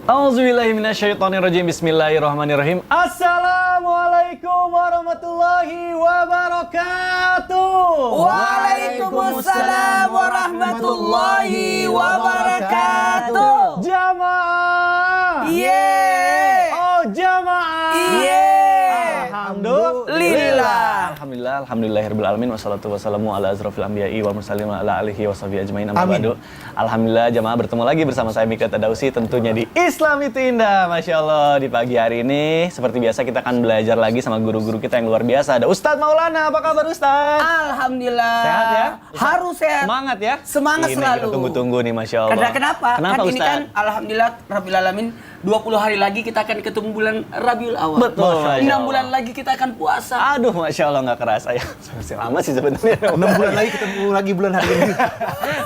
Auzubillahi minasyaitonirrajim. Bismillahirrahmanirrahim. Assalamualaikum warahmatullahi wabarakatuh. Waalaikumsalam warahmatullahi wabarakatuh. Jamaah. Yeay. Oh, jamaah. Yeay. Alhamdulillah. Alhamdulillahirabbil alamin wassalatu wassalamu ala asrofil anbiya'i wal mursalin wa ala alihi washabihi ajmain amma ba'du. Alhamdulillah jamaah bertemu lagi bersama saya Mikdad Tadausi tentunya di Islam itu Indah. Masya Allah, di pagi hari ini seperti biasa kita akan belajar lagi sama guru-guru kita yang luar biasa. Ada Ustadz Maulana, apa kabar Ustadz? Alhamdulillah. Sehat ya? Harus sehat. Semangat ya? Semangat ini selalu. Kita tunggu-tunggu nih Masya Allah. Karena kenapa? Kenapa kan Ustadz? ini kan Alhamdulillah Rabbil Alamin 20 hari lagi kita akan ketemu bulan Rabiul Awal. Betul. 6 bulan lagi kita akan puasa. Aduh, Masya Allah nggak kerasa ya. Masih lama sih sebenarnya. 6 bulan lagi ketemu lagi bulan hari ini.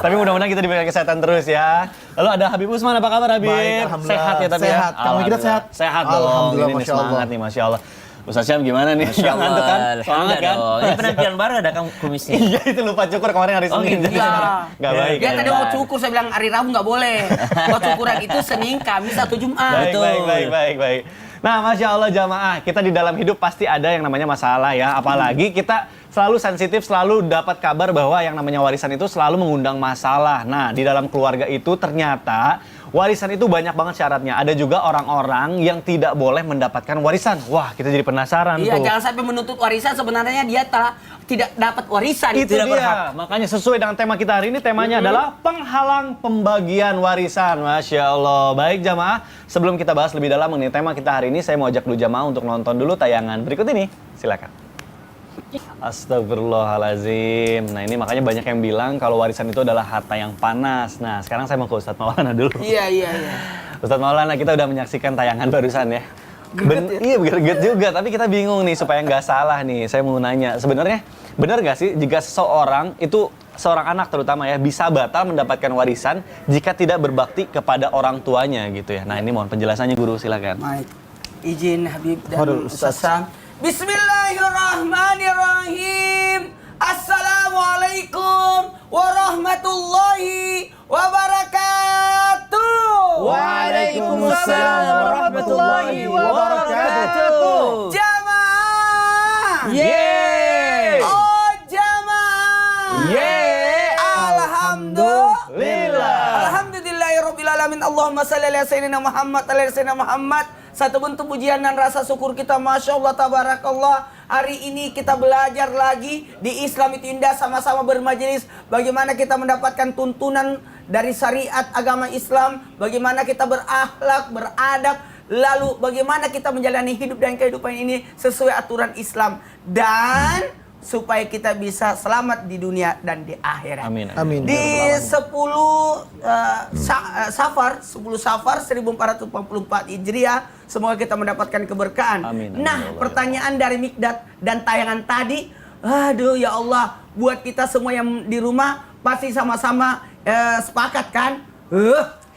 Tapi mudah-mudahan kita diberikan kesehatan terus ya. Lalu ada Habib Usman, apa kabar Habib? Baik, alhamdulillah. Sehat ya tapi Sehat. ya? Kamu kita sehat? Sehat dong. Alhamdulillah, Ini Masya Allah. semangat nih, Masya Allah. Ustaz Syam gimana nih? Gak ngantuk kan? Semangat kan? Ini penampilan baru ada kamu kumisnya. Iya, itu lupa cukur kemarin hari Senin. gitu. Iya. Gak baik. Dia ya. tadi mau cukur, saya bilang hari Rabu nggak boleh. Mau cukuran itu Senin, Kamis, atau Jumat. Baik. Nah, Masya Allah jamaah, kita di dalam hidup pasti ada yang namanya masalah ya. Apalagi kita selalu sensitif, selalu dapat kabar bahwa yang namanya warisan itu selalu mengundang masalah. Nah, di dalam keluarga itu ternyata warisan itu banyak banget syaratnya. Ada juga orang-orang yang tidak boleh mendapatkan warisan. Wah, kita jadi penasaran Iya, tuh. jangan sampai menuntut warisan sebenarnya dia tidak dapat warisan. Itu tidak dia. berhak. Makanya sesuai dengan tema kita hari ini, temanya adalah penghalang pembagian warisan. Masya Allah. Baik jamaah, sebelum kita bahas lebih dalam mengenai tema kita hari ini, saya mau ajak dulu jamaah untuk nonton dulu tayangan berikut ini. Silakan. Astagfirullahaladzim. Nah ini makanya banyak yang bilang kalau warisan itu adalah harta yang panas. Nah sekarang saya mau ke Ustadz Maulana dulu. Iya. Ustadz Maulana, kita udah menyaksikan tayangan barusan ya. Iya greget juga, tapi kita bingung nih supaya nggak salah nih. Saya mau nanya, sebenarnya benar nggak sih jika seseorang itu, seorang anak terutama ya, bisa batal mendapatkan warisan jika tidak berbakti kepada orang tuanya gitu ya. Nah ini mohon penjelasannya guru, silakan. Baik. Izin Habib dan Waduh, Ustaz Sam. Bismillahirrahmanirrahim. Assalamualaikum warahmatullahi wabarakatuh. Waalaikumsalam warahmatullahi wabarakatuh. Jamaah. Yeay. Oh jamaah. Yeay. Alhamdulillah. Alhamdulillahirabbil alamin. Allahumma shalli ala sayyidina Muhammad ala sayyidina Muhammad. Satu bentuk pujian dan rasa syukur kita, Masya Allah, Tabarakallah. Hari ini kita belajar lagi di Islam itu Indah, sama-sama bermajelis bagaimana kita mendapatkan tuntunan dari syariat agama Islam, bagaimana kita berakhlak, beradab, lalu bagaimana kita menjalani hidup dan kehidupan ini sesuai aturan Islam, dan supaya kita bisa selamat di dunia dan di akhirat. Amin. Amin. Di 10 Safar 1444 Hijriah, semoga kita mendapatkan keberkahan. Amin. Nah, pertanyaan dari Mikdad dan tayangan tadi, aduh ya Allah, buat kita semua yang di rumah pasti sama-sama sepakat kan?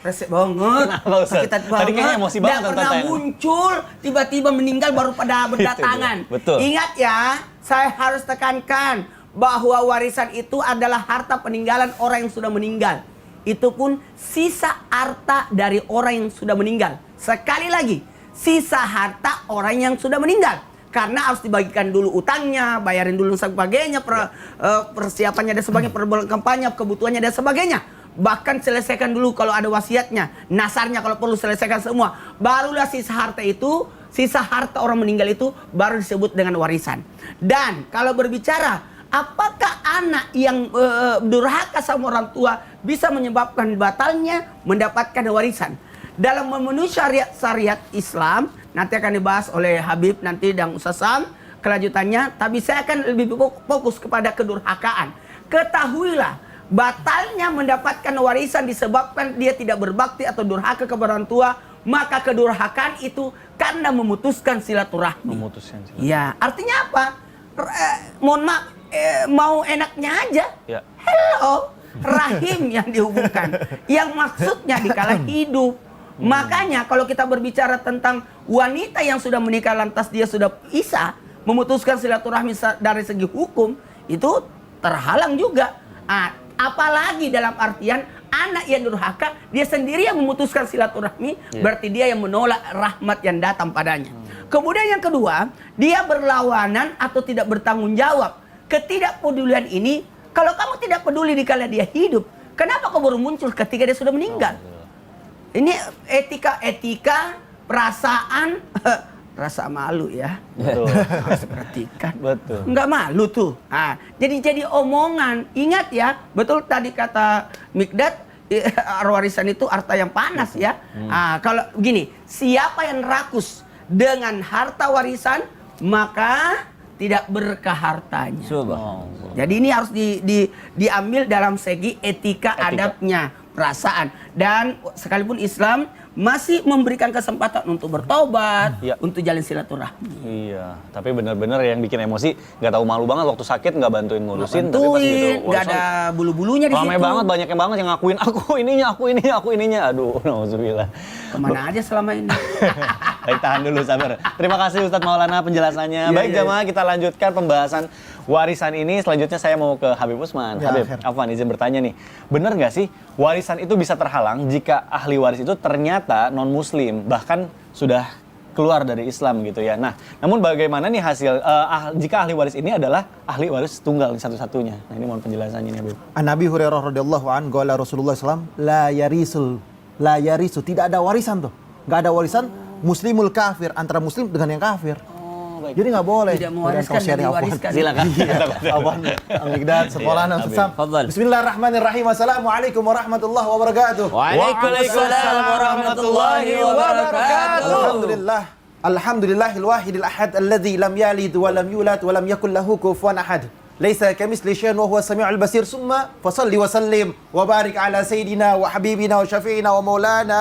Resep banget. Kenapa, Ustaz? Sakit hati Tadi kayaknya emosi banget Nggak nonton pernah tayangan. muncul, tiba-tiba meninggal baru pada berdatangan. Betul. Ingat ya, saya harus tekankan bahwa warisan itu adalah harta peninggalan orang yang sudah meninggal. Itu pun sisa harta dari orang yang sudah meninggal. Sekali lagi, sisa harta orang yang sudah meninggal. Karena harus dibagikan dulu utangnya, bayarin dulu sebagainya, persiapannya dan sebagainya, kampanye, kebutuhannya dan sebagainya. Bahkan selesaikan dulu kalau ada wasiatnya, nasarnya kalau perlu selesaikan semua. Barulah sisa harta itu, sisa harta orang meninggal itu baru disebut dengan warisan. Dan kalau berbicara, apakah anak yang durhaka sama orang tua bisa menyebabkan batalnya mendapatkan warisan? Dalam memenuhi syariat Islam, nanti akan dibahas oleh Habib nanti dan Ustaz Sam kelanjutannya. Tapi saya akan lebih fokus kepada kedurhakaan. Ketahuilah, batalnya mendapatkan warisan disebabkan dia tidak berbakti atau durhaka kepada orang tua, maka kedurhakaan itu karena memutuskan silaturahmi. Memutuskan silaturahmi. Ya, artinya apa? Mohon maaf, mau enaknya aja. Ya. Hello, rahim yang dihubungkan, yang maksudnya dikala hidup. Makanya kalau kita berbicara tentang wanita yang sudah menikah lantas dia sudah bisa memutuskan silaturahmi dari segi hukum, itu terhalang juga. Apalagi dalam artian anak yang durhaka, dia sendiri yang memutuskan silaturahmi, berarti dia yang menolak rahmat yang datang padanya. Kemudian yang kedua, dia berlawanan atau tidak bertanggung jawab. Ketidakpedulian ini, kalau kamu tidak peduli dikala dia hidup, kenapa kau baru muncul ketika dia sudah meninggal? Ini etika, perasaan, rasa malu ya. Betul. Harus perhatikan. Betul. Nggak malu tuh. Nah, jadi omongan. Ingat ya, betul tadi kata Mikdad, warisan itu harta yang panas ya. Nah, kalau gini, siapa yang rakus dengan harta warisan, maka tidak berkah hartanya. Jadi ini harus diambil dalam segi etika, adabnya, perasaan. Dan sekalipun Islam masih memberikan kesempatan untuk bertobat, Iya. untuk jalin silaturahmi. Iya, tapi benar-benar yang bikin emosi nggak tahu malu banget waktu sakit nggak bantuin ngurusin, tapi pas gitu Bantuin, nggak warisan, ada bulu-bulunya di situ. ramai banget, banyak yang ngakuin aku ininya. Aduh, nauzubillah. Kemana aja selama ini? Baik, tahan dulu, sabar. Terima kasih Ustadz Maulana penjelasannya. Baik, jamaah, kita lanjutkan pembahasan warisan ini. Selanjutnya saya mau ke Habib Usman. Ya, Habib, Khair. Afwan, izin bertanya nih. Benar nggak sih warisan itu bisa terhalang jika ahli waris itu ternyata non-muslim, bahkan sudah keluar dari Islam gitu ya. Nah, namun bagaimana nih hasil jika ahli waris ini adalah ahli waris tunggal satu-satunya? Nah, ini mohon penjelasannya nih, Habib. An Nabi Hurairah radhiyallahu an qala Rasulullah SAW la yarisu tidak ada warisan tuh. Enggak ada warisan muslimul kafir antara muslim dengan yang kafir. Jadi nggak boleh. Tidak mewariskan dan diwariskan. Silakan. Awan, Al-Mikdad, sekolah Iya, Ustaz. Fadhal. Bismillahirrahmanirrahim. Assalamualaikum warahmatullahi wabarakatuh. Waalaikumsalam warahmatullahi wabarakatuh. Alhamdulillahil wahidil ahad alladzi lam yalid wa lam yulad wa lam yakul lahu kufuwan ahad. Laisa kamitsli syai'un wa huwas samiul basir. Summa fasalli wa sallim wa barik ala sayidina wa habibina wa syafi'ina wa maulana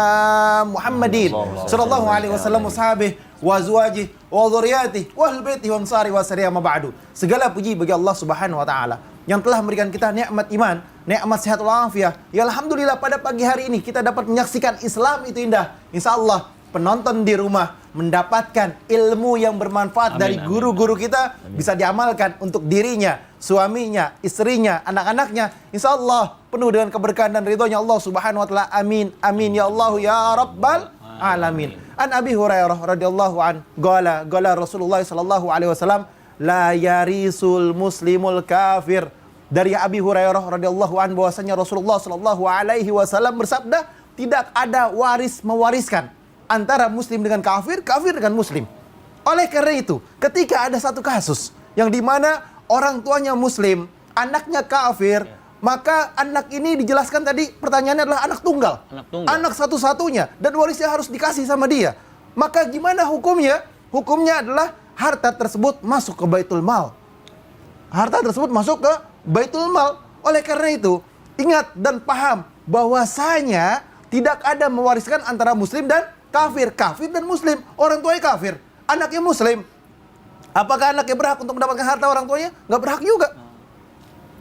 Muhammadin sallallahu alaihi wasallam wa sahbihi wa azwajihi wa dzurriyyatihi wa ahli baitihi wa ansari wa sariyah ma ba'du. Segala puji bagi Allah Subhanahu wa taala yang telah memberikan kita nikmat iman, nikmat sehat walafiat. Ya alhamdulillah pada pagi hari ini kita dapat menyaksikan Islam itu indah. Insyaallah penonton di rumah mendapatkan ilmu yang bermanfaat dari guru-guru kita, bisa diamalkan untuk dirinya, suaminya, istrinya, anak-anaknya. Insya Allah penuh dengan keberkahan dan ridhonya Allah Subhanahu wa taala. Amin. Amin ya Allah ya Rabbal alamin. An Abi Hurairah radhiyallahu an qala Rasulullah sallallahu alaihi wasallam la yarisul muslimul kafir. Dari Abi Hurairah radhiyallahu an bahwasanya Rasulullah sallallahu alaihi wasallam bersabda, tidak ada waris mewariskan antara muslim dengan kafir, kafir dengan muslim. Oleh karena itu, ketika ada satu kasus yang dimana orang tuanya muslim, anaknya kafir, maka anak ini dijelaskan tadi pertanyaannya adalah anak tunggal. Anak satu-satunya dan warisnya harus dikasih sama dia. Maka gimana hukumnya? Hukumnya adalah harta tersebut masuk ke baitul mal. Harta tersebut masuk ke baitul mal. Oleh karena itu, ingat dan paham bahwasanya tidak ada mewariskan antara muslim dan kafir dan muslim. Orang tuanya kafir, anaknya muslim. Apakah anaknya berhak untuk mendapatkan harta orang tuanya? Nggak berhak juga.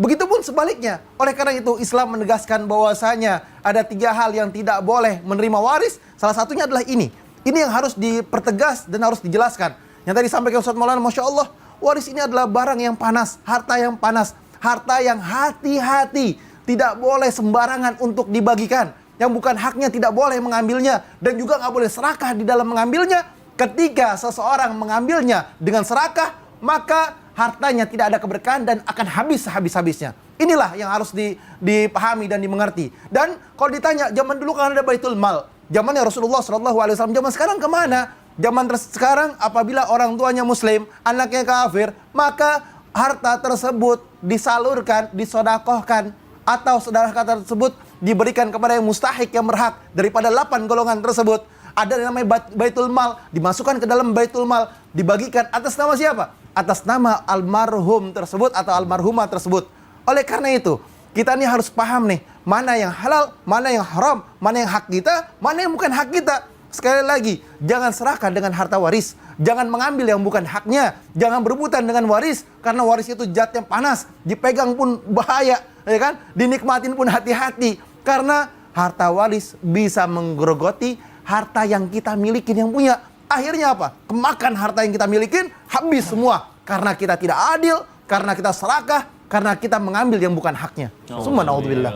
Begitupun sebaliknya. Oleh karena itu Islam menegaskan bahwasanya ada 3 hal yang tidak boleh menerima waris. Salah satunya adalah ini. Ini yang harus dipertegas dan harus dijelaskan. Yang tadi sampaikan Ustaz Maulana, Masya Allah, waris ini adalah barang yang panas, harta yang panas, harta yang hati-hati, tidak boleh sembarangan untuk dibagikan. Yang bukan haknya tidak boleh mengambilnya, dan juga nggak boleh serakah di dalam mengambilnya. Ketika seseorang mengambilnya dengan serakah, maka hartanya tidak ada keberkahan dan akan habis sehabis-habisnya. Inilah yang harus dipahami dan dimengerti. Dan kalau ditanya, zaman dulu kan ada baitul mal, zamannya Rasulullah SAW. Zaman sekarang kemana? Zaman sekarang apabila orang tuanya muslim, anaknya kafir, maka harta tersebut disalurkan, disodakohkan, atau sedekah tersebut diberikan kepada yang mustahik, yang berhak daripada 8 golongan tersebut. Ada yang namanya baitul mal, dimasukkan ke dalam baitul mal, dibagikan atas nama siapa? Atas nama almarhum tersebut atau almarhumah tersebut. Oleh karena itu, kita nih harus paham nih, mana yang halal, mana yang haram, mana yang hak kita, mana yang bukan hak kita. Sekali lagi, jangan serahkan dengan harta waris. Jangan mengambil yang bukan haknya. Jangan berebutan dengan waris, karena waris itu zat yang panas, dipegang pun bahaya, ya kan? Dinikmatin pun hati-hati. Karena harta waris bisa menggerogoti harta yang kita milikin, yang punya. Akhirnya apa? Kemakan harta yang kita milikin, habis semua. Karena kita tidak adil, karena kita serakah, karena kita mengambil yang bukan haknya. Summa naudzubillah.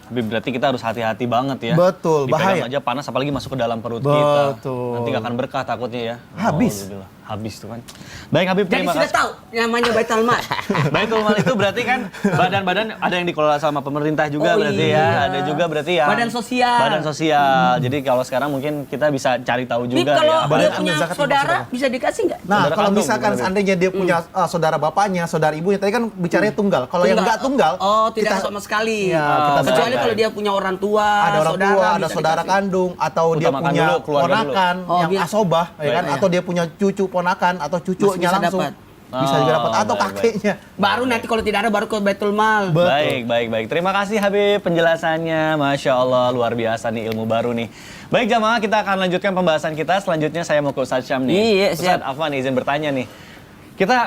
Habib, berarti kita harus hati-hati banget ya. Betul, Dipegang bahaya. aja panas, apalagi masuk ke dalam perut Betul. kita. Nanti nggak akan berkah takutnya ya. Habis. Alhamdulillah. Habis tuh kan. Baik Habib, Jadi terima sudah kasih. tahu namanya Baitul Mal. Baitul Mal itu berarti kan badan-badan ada yang dikelola sama pemerintah juga Oh, berarti iya. ya. Ada juga berarti ya. Badan sosial. Badan sosial. Jadi kalau sekarang mungkin kita bisa cari tahu Ini juga kalau ya. dia Badan punya ambil zakat saudara maksudnya. bisa dikasih nggak? Nah, Saudara kalau kandung, misalkan bukan, seandainya dia punya saudara bapaknya, saudara ibunya, tadi kan bicaranya tunggal. Kalau yang nggak tunggal, Oh, tidak sama sekali. Ya, kita Kecuali baik. kalau dia punya orang tua, ada orang tua, ada bisa saudara dikasih. kandung, atau dia Utamakan punya dulu keluarga dulu. ponakan Oh, yang biar- asobah, ya kan? Baik. Atau dia punya cucu ponakan atau cucunya Masih bisa langsung. dapat. Bisa juga dapat, atau baik, baik. kakeknya. Baru nanti kalau tidak ada baru ke Baitul Mal. Baik, baik, baik. Terima kasih Habib penjelasannya. Masya Allah, luar biasa nih ilmu baru nih. Baik jamaah, kita akan lanjutkan pembahasan kita. Selanjutnya saya mau ke Ustadz Syam nih. Iya, Ustadz, siap. Afwan izin bertanya nih. Kita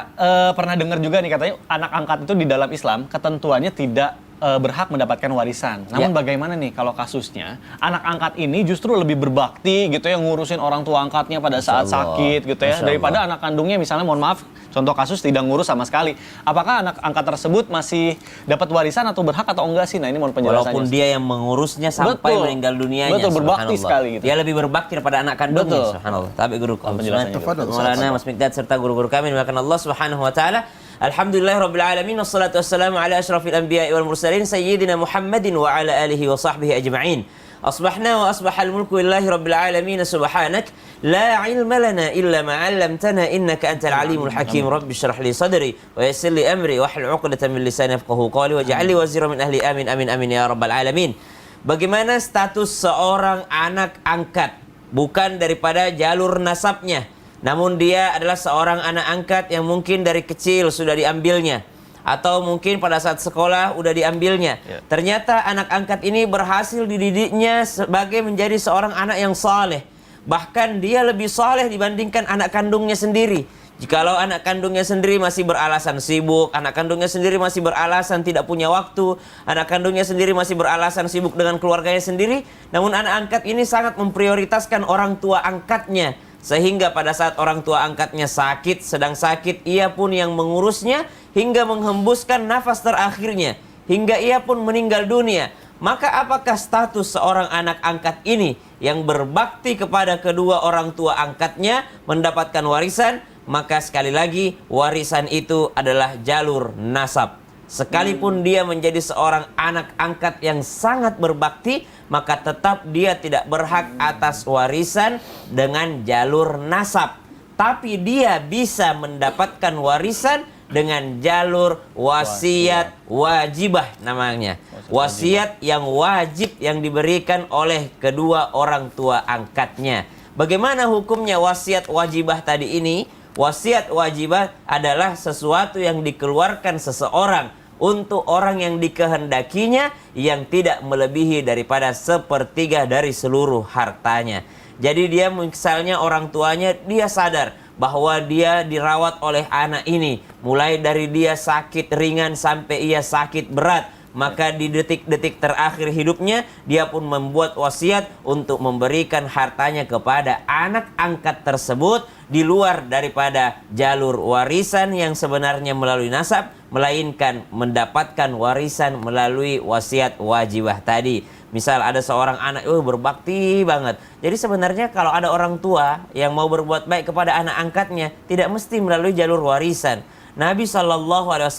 pernah dengar juga nih katanya anak angkat itu di dalam Islam ketentuannya tidak berhak mendapatkan warisan. Namun bagaimana nih kalau kasusnya anak angkat ini justru lebih berbakti gitu ya ngurusin orang tua angkatnya pada saat Masya Allah. sakit gitu ya Masya Allah. daripada anak kandungnya misalnya mohon maaf contoh kasus tidak ngurus sama sekali. Apakah anak angkat tersebut masih dapat warisan atau berhak atau enggak sih? Nah ini mohon penjelasannya. Walaupun dia yang mengurusnya sampai Betul. meninggal dunianya. Betul, berbakti subhanallah. sekali gitu. Dia lebih berbakti daripada anak kandungnya. Betul. Subhanallah. Tapi guru penjelasannya, Guru. Maulana Mas Mikdad serta guru-guru kami dimuliakan Allah Subhanahu wa taala. Alhamdulillah rabbil alamin wassalatu wassalamu ala asyrafil anbiya'i wal mursalin sayyidina Muhammadin wa ala alihi wa sahbihi ajma'in. أصبحنا وأصبح الملك لله رب العالمين سبحانك لا علم لنا إلا ما علمتنا إنك أنت العليم الحكيم رب اشرح لي صدري ويسر لي أمري واحلل عقدة من لساني يفقهوا قولي واجعل لي وزيرا من أهلي آمين آمين آمين يا رب العالمين. Bagaimana status seorang anak angkat bukan daripada jalur nasabnya, namun dia adalah seorang anak angkat yang mungkin dari kecil sudah diambilnya atau mungkin pada saat sekolah udah diambilnya. Ternyata anak angkat ini berhasil dididiknya sebagai menjadi seorang anak yang saleh. Bahkan dia lebih saleh dibandingkan anak kandungnya sendiri. Jikalau anak kandungnya sendiri masih beralasan sibuk, anak kandungnya sendiri masih beralasan tidak punya waktu, anak kandungnya sendiri masih beralasan sibuk dengan keluarganya sendiri, namun anak angkat ini sangat memprioritaskan orang tua angkatnya. Sehingga pada saat orang tua angkatnya sakit, sedang sakit, ia pun yang mengurusnya hingga menghembuskan nafas terakhirnya, hingga ia pun meninggal dunia. Maka apakah status seorang anak angkat ini yang berbakti kepada kedua orang tua angkatnya mendapatkan warisan? Maka sekali lagi warisan itu adalah jalur nasab. Sekalipun dia menjadi seorang anak angkat yang sangat berbakti, maka tetap dia tidak berhak atas warisan dengan jalur nasab. Tapi dia bisa mendapatkan warisan dengan jalur wasiat wajibah namanya. Wasiat yang wajib yang diberikan oleh kedua orang tua angkatnya. Bagaimana hukumnya wasiat wajibah tadi ini? Wasiat wajibah adalah sesuatu yang dikeluarkan seseorang untuk orang yang dikehendakinya yang tidak melebihi daripada sepertiga dari seluruh hartanya. Jadi dia misalnya orang tuanya dia sadar bahwa dia dirawat oleh anak ini mulai dari dia sakit ringan sampai ia sakit berat. Maka di detik-detik terakhir hidupnya dia pun membuat wasiat untuk memberikan hartanya kepada anak angkat tersebut di luar daripada jalur warisan yang sebenarnya melalui nasab, melainkan mendapatkan warisan melalui wasiat wajibah tadi. Misal ada seorang anak berbakti banget. Jadi sebenarnya kalau ada orang tua yang mau berbuat baik kepada anak angkatnya tidak mesti melalui jalur warisan. Nabi SAW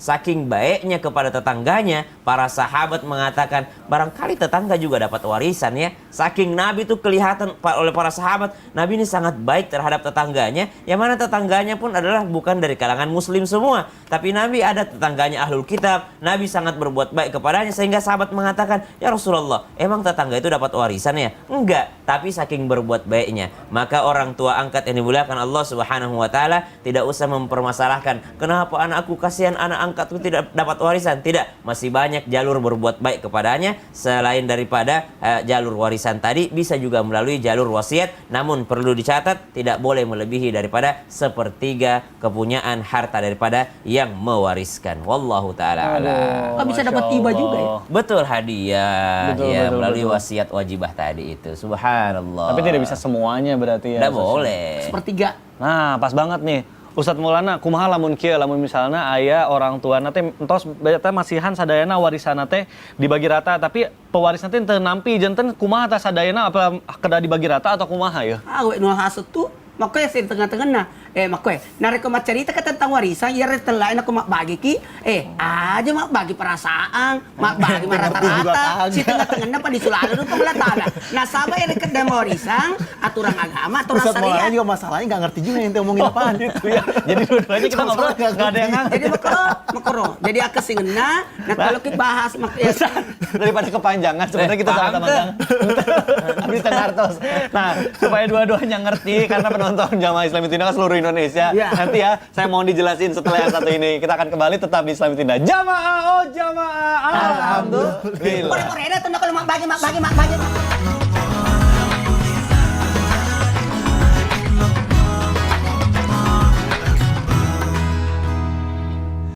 saking baiknya kepada tetangganya, para sahabat mengatakan barangkali tetangga juga dapat warisan ya. Saking Nabi itu kelihatan oleh para sahabat, Nabi ini sangat baik terhadap tetangganya, yang mana tetangganya pun adalah bukan dari kalangan muslim semua. Tapi Nabi ada tetangganya ahlul kitab, Nabi sangat berbuat baik kepadanya sehingga sahabat mengatakan, ya Rasulullah, emang tetangga itu dapat warisan ya? Enggak, tapi saking berbuat baiknya. Maka orang tua angkat yang dimuliakan Allah Subhanahu wa taala tidak usah mempermasalahkan kenapa anakku, kasihan anak angkatku tidak dapat warisan. Tidak, masih banyak jalur berbuat baik kepadanya selain daripada jalur warisan tadi. Bisa juga melalui jalur wasiat, namun perlu dicatat tidak boleh melebihi daripada sepertiga kepunyaan harta daripada yang mewariskan. Wallahu taala a'lam. Bisa dapat tiba juga ya. Betul, hadiah Betul, ya betul, melalui betul. wasiat wajibah tadi itu. Subhanallah. Tapi tidak bisa semuanya berarti ya. Tidak Ustaz. boleh. Sepertiga. Nah, pas banget nih. Ustadz Maulana, kumaha lamun kieu lamun misalnya aya orang tua teh entos teh masihan sadayana warisana teh dibagi rata tapi pewarisna teh teu nampi janten kumaha tah sadayana apa kedah dibagi rata atau kumaha ya? We nu hasut tuh makoy sa tengah-tengah na makoy nari ko macerita ka tentang warisan ya retela na ko bagi ki aja mak bagi perasaan mak bagi rata-rata si tengah-tengah na pa disulalo nu panglatana nah sabay ya deket dan warisan aturan agama aturan Ustaz Maulana syariat juga masalahnya nggak ngerti juga yang ngomongin apaan. Gitu ya. Jadi dua-duanya kita ngobrol nggak ada yang ngerti. jadi makro jadi aku singena nah kalau kita bahas Daripada kepanjangan sebenarnya kita paham sama-sama Abdi Tengartos. Nah, supaya dua-duanya ngerti karena penonton Jamaah Islami Tindak seluruh Indonesia. Ya. Nanti ya, saya mohon dijelasin setelah yang satu ini. Kita akan kembali tetap di Islami Tindak. Jamaah, oh jamaah. Alhamdulillah. Kore-kore ada tuh kalau mak bagi